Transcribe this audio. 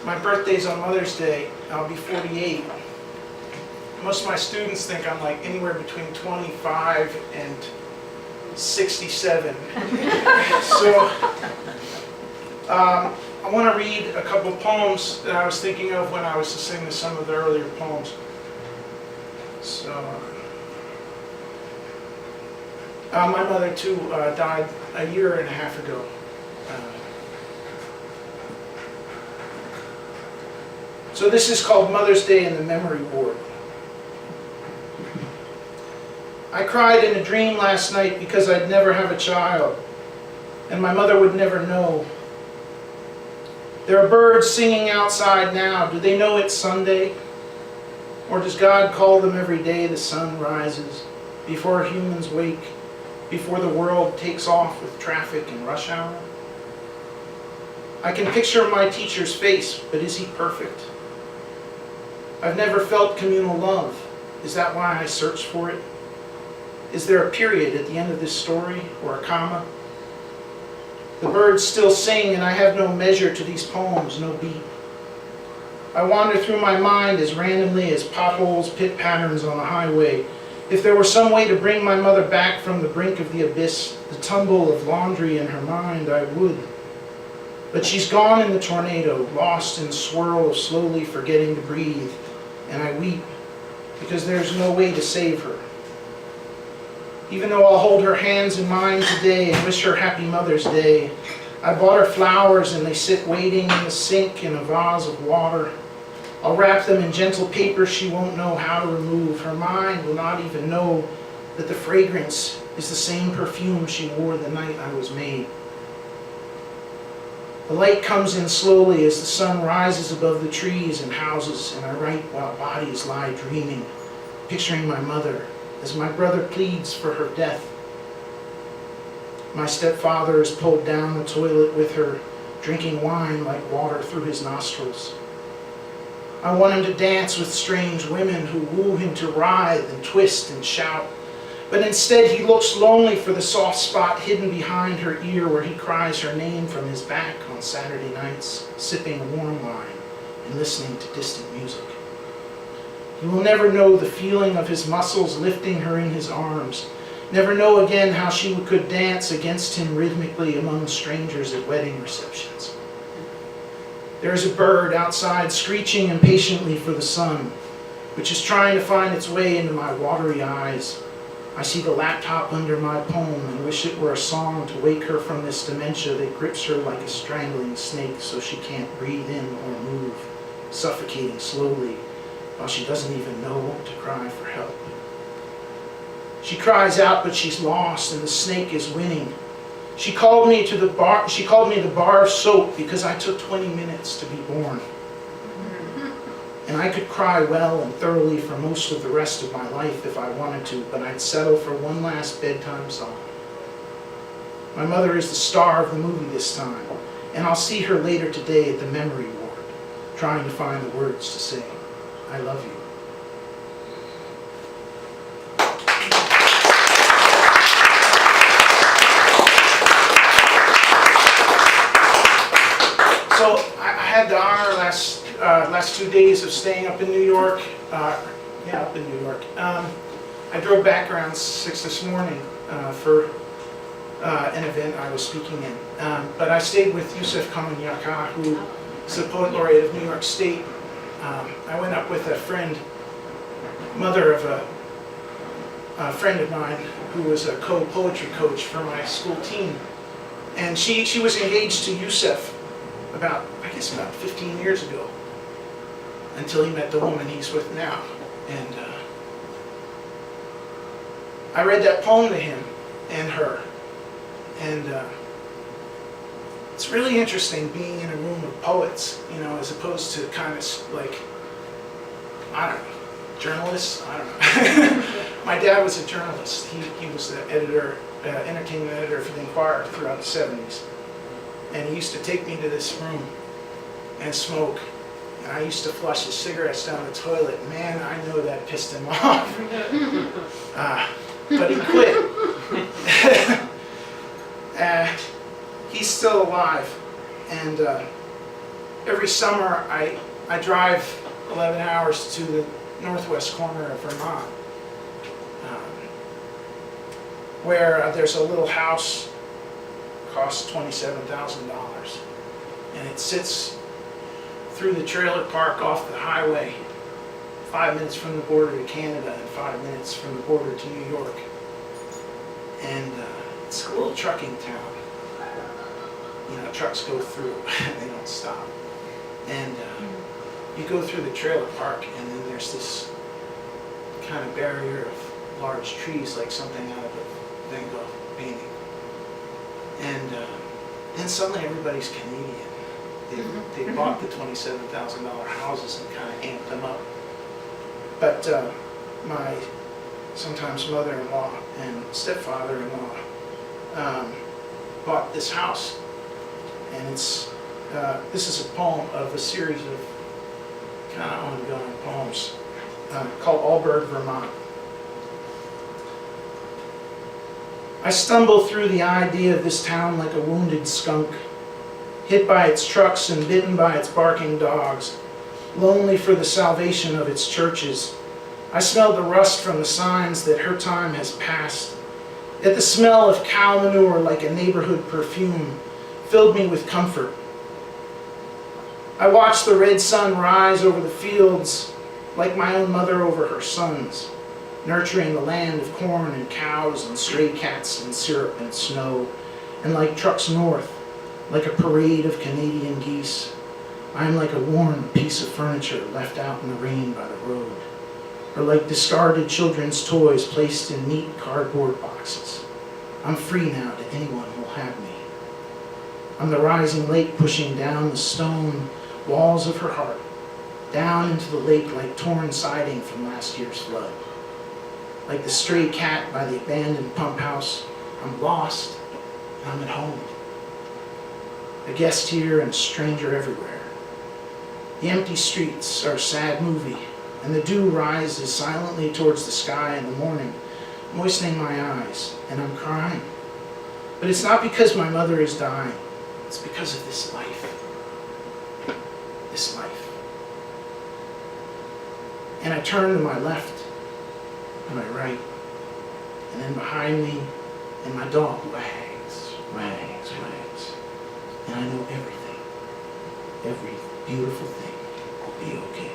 My birthday's on Mother's Day. I'll be 48. Most of my students think I'm like anywhere between 25 and 67. So I want to read a couple poems that I was thinking of when I was listening to some of the earlier poems. So, my mother too died a year and a half ago. So this is called Mother's Day in the Memory Ward. I cried in a dream last night because I'd never have a child, and my mother would never know. There are birds singing outside now. Do they know it's Sunday? Or does God call them every day the sun rises, before humans wake, before the world takes off with traffic and rush hour? I can picture my teacher's face, but is he perfect? I've never felt communal love. Is that why I search for it? Is there a period at the end of this story, or a comma? The birds still sing, and I have no measure to these poems, no beat. I wander through my mind as randomly as potholes, pit patterns on a highway. If there were some way to bring my mother back from the brink of the abyss, the tumble of laundry in her mind, I would. But she's gone in the tornado, lost in the swirl of slowly forgetting to breathe, and I weep because there's no way to save her. Even though I'll hold her hands in mine today and wish her happy Mother's Day, I bought her flowers and they sit waiting in the sink in a vase of water. I'll wrap them in gentle paper she won't know how to remove. Her mind will not even know that the fragrance is the same perfume she wore the night I was made. The light comes in slowly as the sun rises above the trees and houses, and I write while bodies lie dreaming, picturing my mother as my brother pleads for her death. My stepfather is pulled down the toilet with her, drinking wine like water through his nostrils. I want him to dance with strange women who woo him to writhe and twist and shout. But instead he looks lonely for the soft spot hidden behind her ear where he cries her name from his back on Saturday nights, sipping warm wine and listening to distant music. He will never know the feeling of his muscles lifting her in his arms, never know again how she could dance against him rhythmically among strangers at wedding receptions. There is a bird outside screeching impatiently for the sun, which is trying to find its way into my watery eyes. I see the laptop under my poem and wish it were a song to wake her from this dementia that grips her like a strangling snake so she can't breathe in or move, suffocating slowly while she doesn't even know to cry for help. She cries out, but she's lost, and the snake is winning. She called me the bar of soap because I took 20 minutes to be born. And I could cry well and thoroughly for most of the rest of my life if I wanted to, but I'd settle for one last bedtime song. My mother is the star of the movie this time, and I'll see her later today at the memory ward, trying to find the words to say, I love you. So I had the honor last 2 days of staying up in New York. Up in New York. I drove back around 6 this morning for an event I was speaking in. But I stayed with Yusef Kamanyaka, who is the Poet Laureate of New York State. I went up with a friend, mother of a friend of mine who was a co-poetry coach for my school team. And she was engaged to Yusef about 15 years ago, until he met the woman he's with now. And I read that poem to him and her. And it's really interesting being in a room of poets, as opposed to kind of like, journalists. I don't know. My dad was a journalist. He was the editor, entertainment editor for the Inquirer throughout the 70s. And he used to take me to this room and smoke. And I used to flush his cigarettes down the toilet. Man, I know that pissed him off. But he quit. He's still alive. And every summer I drive 11 hours to the northwest corner of Vermont, where there's a little house, costs $27,000, and it sits through the trailer park off the highway, 5 minutes from the border to Canada and 5 minutes from the border to New York. And it's a little trucking town. You know, trucks go through, they don't stop. And you go through the trailer park, and then there's this kind of barrier of large trees, like something out of a Van Gogh painting. And then suddenly everybody's Canadian. They bought the $27,000 houses and kind of amped them up. But my sometimes mother-in-law and stepfather-in-law bought this house, and it's this is a poem of a series of kind of ongoing poems called Alburgh, Vermont. I stumble through the idea of this town like a wounded skunk, hit by its trucks and bitten by its barking dogs, lonely for the salvation of its churches. I smell the rust from the signs that her time has passed. Yet the smell of cow manure, like a neighborhood perfume, filled me with comfort. I watched the red sun rise over the fields like my own mother over her sons, nurturing the land of corn and cows and stray cats and syrup and snow, and like trucks north, like a parade of Canadian geese, I am like a worn piece of furniture left out in the rain by the road, or like discarded children's toys placed in neat cardboard boxes. I'm free now to anyone who'll have me. I'm the rising lake pushing down the stone walls of her heart, down into the lake like torn siding from last year's flood. Like the stray cat by the abandoned pump house, I'm lost and I'm at home. A guest here and a stranger everywhere. The empty streets are a sad movie, and the dew rises silently towards the sky in the morning, moistening my eyes, and I'm crying. But it's not because my mother is dying, it's because of this life. This life. And I turn to my left and my right, and then behind me, and my dog wags, wags, wags. And I know everything, every beautiful thing will be okay.